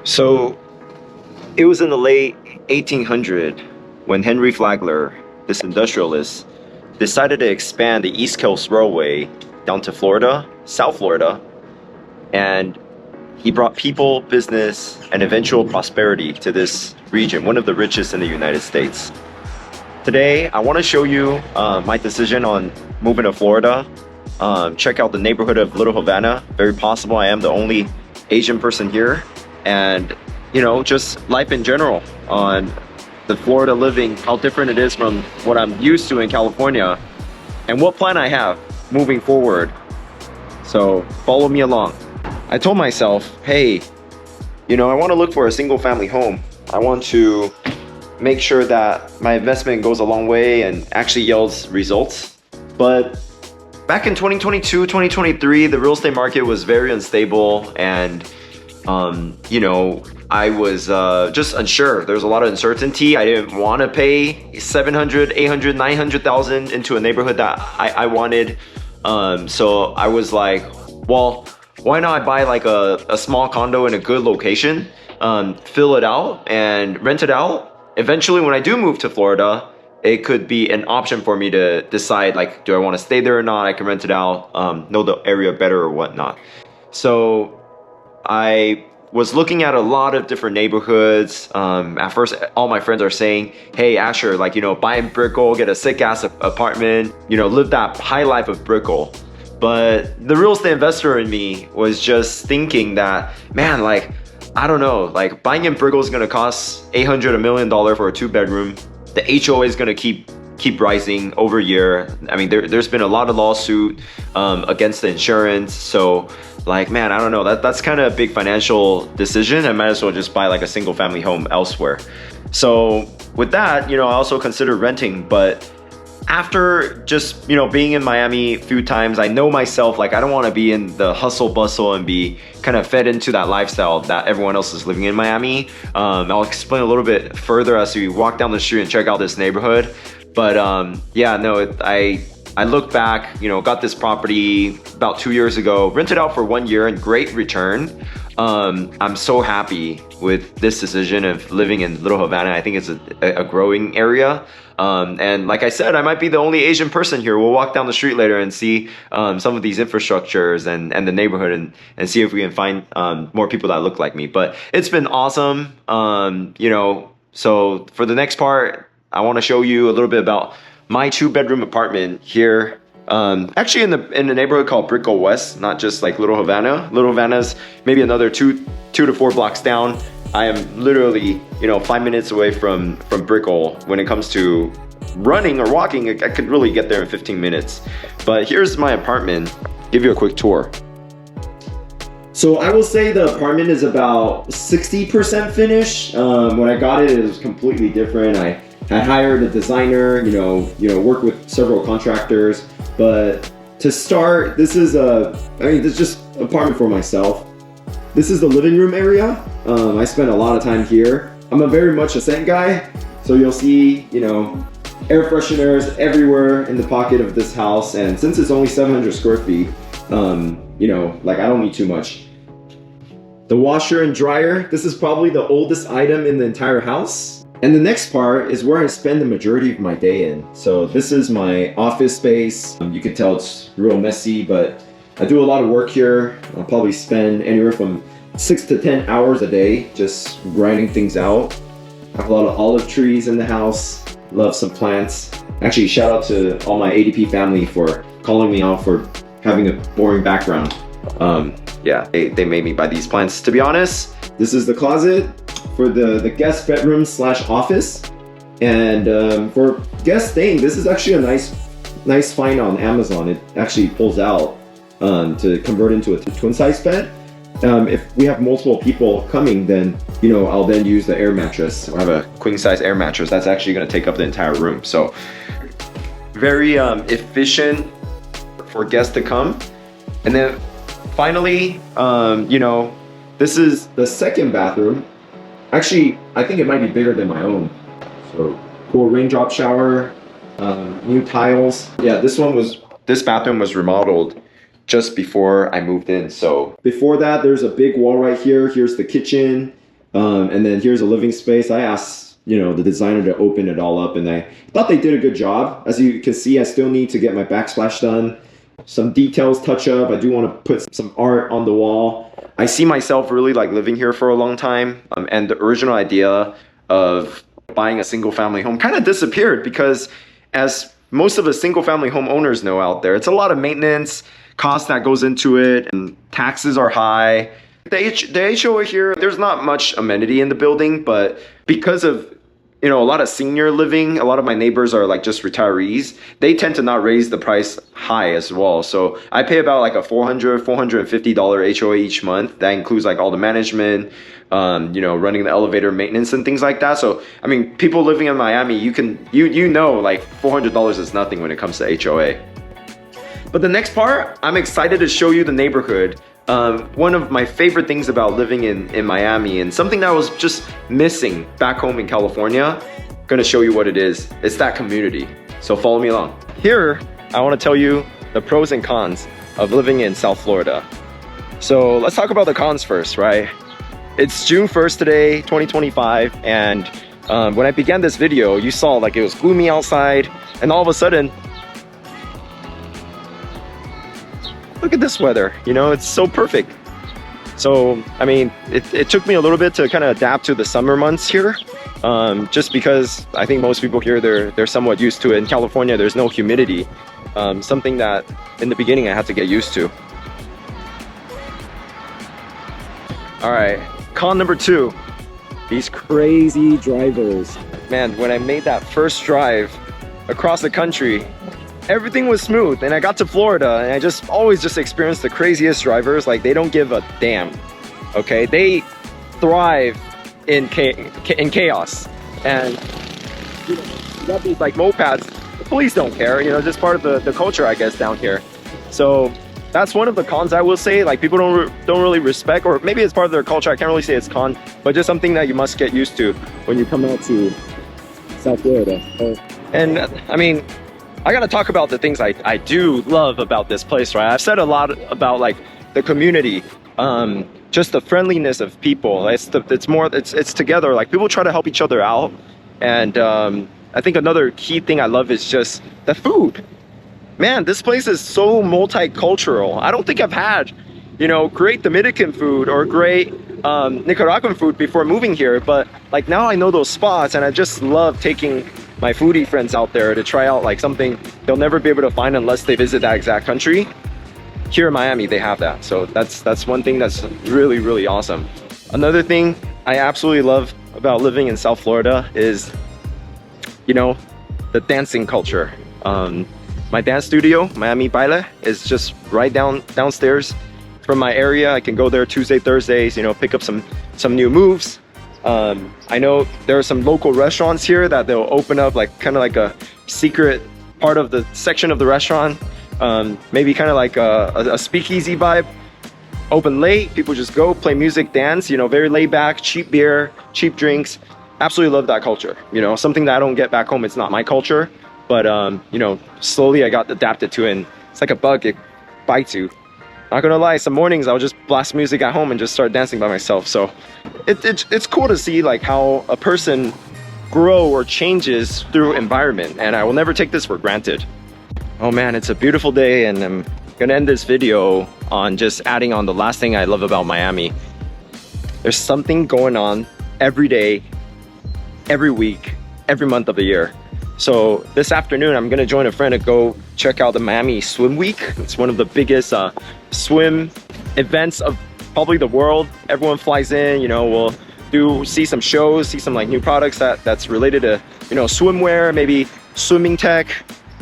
So it was in the late 1800 when Henry Flagler, this industrialist, decided to expand the East Coast Railway down to Florida, South Florida, and he brought people, business, and eventual prosperity to this region, one of the richest in the United States. Today, I want to show you my decision on moving to Florida. Check out the neighborhood of Little Havana. Very possible I am the only Asian person here. And, just life in general on the Florida living, how different it is from what I'm used to in California, and what plan I have moving forward. So follow me along. I told myself, hey, I want to look for a single family home. I want to make sure that my investment goes a long way and actually yields results. But back in 2022, 2023, the real estate market was very unstable, and I was just unsure. There was a lot of uncertainty. I didn't want to pay 700, 800, 900,000 into a neighborhood that I wanted. So I was like, well, why not buy like a small condo in a good location, fill it out and rent it out. Eventually, when I do move to Florida, it could be an option for me to decide, like, do I want to stay there or not? I can rent it out, know the area better or whatnot. So I was looking at a lot of different neighborhoods. At first, all my friends are saying, hey, Asher, buy in Brickell, get a sick ass apartment, live that high life of Brickell. But the real estate investor in me was just thinking that, man, I don't know, buying in Brickell is gonna cost $800, $1 million for a 2-bedroom. The HOA is gonna keep rising over a year. I mean, there's been a lot of lawsuit against the insurance. So man, I don't know, that's kind of a big financial decision. I might as well just buy like a single family home elsewhere. So with that, I also consider renting, but after just, being in Miami a few times, I know myself, I don't want to be in the hustle bustle and be kind of fed into that lifestyle that everyone else is living in Miami. I'll explain a little bit further as we walk down the street and check out this neighborhood. But I look back, got this property about 2 years ago, rented out for 1 year and great return. I'm so happy with this decision of living in Little Havana. I think it's a growing area. And like I said, I might be the only Asian person here. We'll walk down the street later and see some of these infrastructures and the neighborhood and see if we can find more people that look like me. But it's been awesome. So for the next part, I want to show you a little bit about my 2-bedroom apartment here. Actually in the neighborhood called Brickell West, not just like Little Havana. Little Havana's maybe another two to 4 blocks down. I am literally, 5 minutes away from Brickell. When it comes to running or walking, I could really get there in 15 minutes. But here's my apartment. Give you a quick tour. So I will say the apartment is about 60% finished. When I got it, it was completely different. I hired a designer, worked with several contractors. But to start, this is just an apartment for myself. This is the living room area. I spent a lot of time here. I'm very much a scent guy, so you'll see, air fresheners everywhere in the pocket of this house. And since it's only 700 square feet, I don't need too much. The washer and dryer, this is probably the oldest item in the entire house. And the next part is where I spend the majority of my day in. So this is my office space. You can tell it's real messy, but I do a lot of work here. I'll probably spend anywhere from 6 to 10 hours a day just grinding things out. I have a lot of olive trees in the house. Love some plants. Actually, shout out to all my ADP family for calling me out for having a boring background. They made me buy these plants. To be honest, this is the closet for the guest bedroom / office. And for guest staying, this is actually a nice find on Amazon. It actually pulls out to convert into a twin size bed. If we have multiple people coming, then I'll then use the air mattress. I have a queen size air mattress that's actually going to take up the entire room. So very efficient for guests to come. And then finally, this is the second bathroom. Actually, I think it might be bigger than my own. So cool raindrop shower, new tiles. Yeah, this bathroom was remodeled just before I moved in. So before that, there's a big wall right here. Here's the kitchen. And then here's a living space. I asked, the designer to open it all up, and I thought they did a good job. As you can see, I still need to get my backsplash done. Some details touch up. I do want to put some art on the wall. I see myself really like living here for a long time. And the original idea of buying a single family home kind of disappeared because, as most of the single family home owners know out there, it's a lot of maintenance cost that goes into it, and taxes are high. The HOA here, there's not much amenity in the building, but because of a lot of senior living, a lot of my neighbors are like just retirees. They tend to not raise the price high as well. So I pay about like a $450 HOA each month. That includes like all the management, running the elevator maintenance and things like that. So, I mean, people living in Miami, like $400 is nothing when it comes to HOA. But the next part, I'm excited to show you the neighborhood. One of my favorite things about living in Miami, and something that I was just missing back home in California, I'm gonna show you what it is. It's that community. So follow me along. Here, I wanna tell you the pros and cons of living in South Florida. So let's talk about the cons first, right? It's June 1st today, 2025, and when I began this video, you saw like it was gloomy outside, and all of a sudden, look at this weather, it's so perfect. So, I mean, it took me a little bit to kind of adapt to the summer months here, just because I think most people here, they're somewhat used to it. In California, there's no humidity, something that in the beginning I had to get used to. All right, con number 2, these crazy drivers. Man, when I made that first drive across the country, everything was smooth, and I got to Florida and I always experienced the craziest drivers. Like, they don't give a damn, okay? They thrive in chaos. And you got these like mopeds, the police don't care, just part of the culture, I guess, down here. So that's one of the cons, I will say. Like, people don't really respect, or maybe it's part of their culture. I can't really say it's con, but just something that you must get used to when you come out to South Florida. And I mean, I gotta talk about the things I do love about this place, right? I've said a lot about like the community, just the friendliness of people. It's together. Like, people try to help each other out, and I think another key thing I love is just the food. Man, this place is so multicultural. I don't think I've had, great Dominican food or great Nicaraguan food before moving here, but like now I know those spots, and I just love taking my foodie friends out there to try out like something they'll never be able to find unless they visit that exact country. Here in Miami, they have that. So that's one thing that's really, really awesome. Another thing I absolutely love about living in South Florida is, the dancing culture. My dance studio, Miami Baile, is just right downstairs from my area. I can go there Tuesday, Thursdays, pick up some new moves. I know there are some local restaurants here that they'll open up like kind of like a secret part of the section of the restaurant, maybe kind of like a speakeasy vibe. Open late, people just go play music, dance, very laid back, cheap beer, cheap drinks. Absolutely love that culture. Something that I don't get back home. It's not my culture, but slowly I got adapted to it, and it's like a bug, it bites you. Not gonna lie, some mornings I'll just blast music at home and just start dancing by myself. So it's cool to see like how a person grow or changes through environment, and I will never take this for granted. Oh man, it's a beautiful day, and I'm gonna end this video on just adding on the last thing I love about Miami. There's something going on every day, every week, every month of the year. So this afternoon, I'm gonna join a friend to go check out the Miami Swim Week. It's one of the biggest swim events of probably the world. Everyone flies in, we'll see some shows, see some like new products that's related to, swimwear, maybe swimming tech.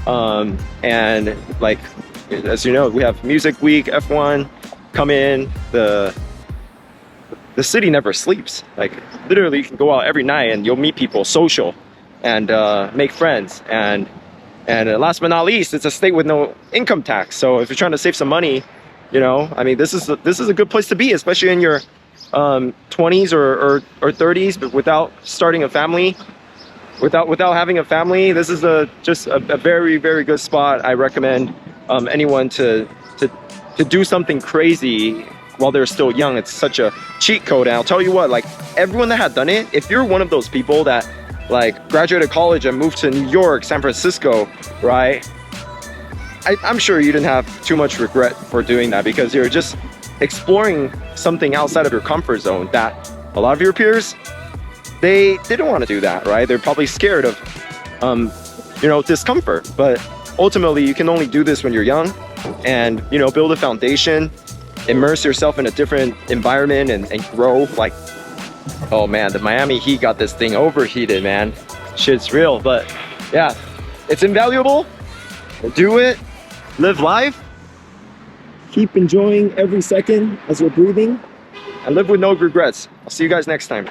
And like, as you know, we have Music Week, F1, come in. The city never sleeps. Like, literally you can go out every night and you'll meet people, social, and make friends. And last but not least, it's a state with no income tax. So if you're trying to save some money, I mean, this is a good place to be, especially in your 20s or 30s, but without starting a family, without having a family. This is just a very, very good spot. I recommend anyone to do something crazy while they're still young. It's such a cheat code. And I'll tell you what, like everyone that had done it, if you're one of those people that like graduated college and moved to New York, San Francisco, right? I'm sure you didn't have too much regret for doing that, because you're just exploring something outside of your comfort zone that a lot of your peers, they didn't want to do that, right? They're probably scared of, you know, discomfort. But ultimately, you can only do this when you're young and, you know, build a foundation, immerse yourself in a different environment and grow. Like, oh man, the Miami Heat got this thing overheated, man. Shit's real. But yeah, it's invaluable. Do it. Live life. Keep enjoying every second as you're breathing, and live with no regrets. I'll see you guys next time.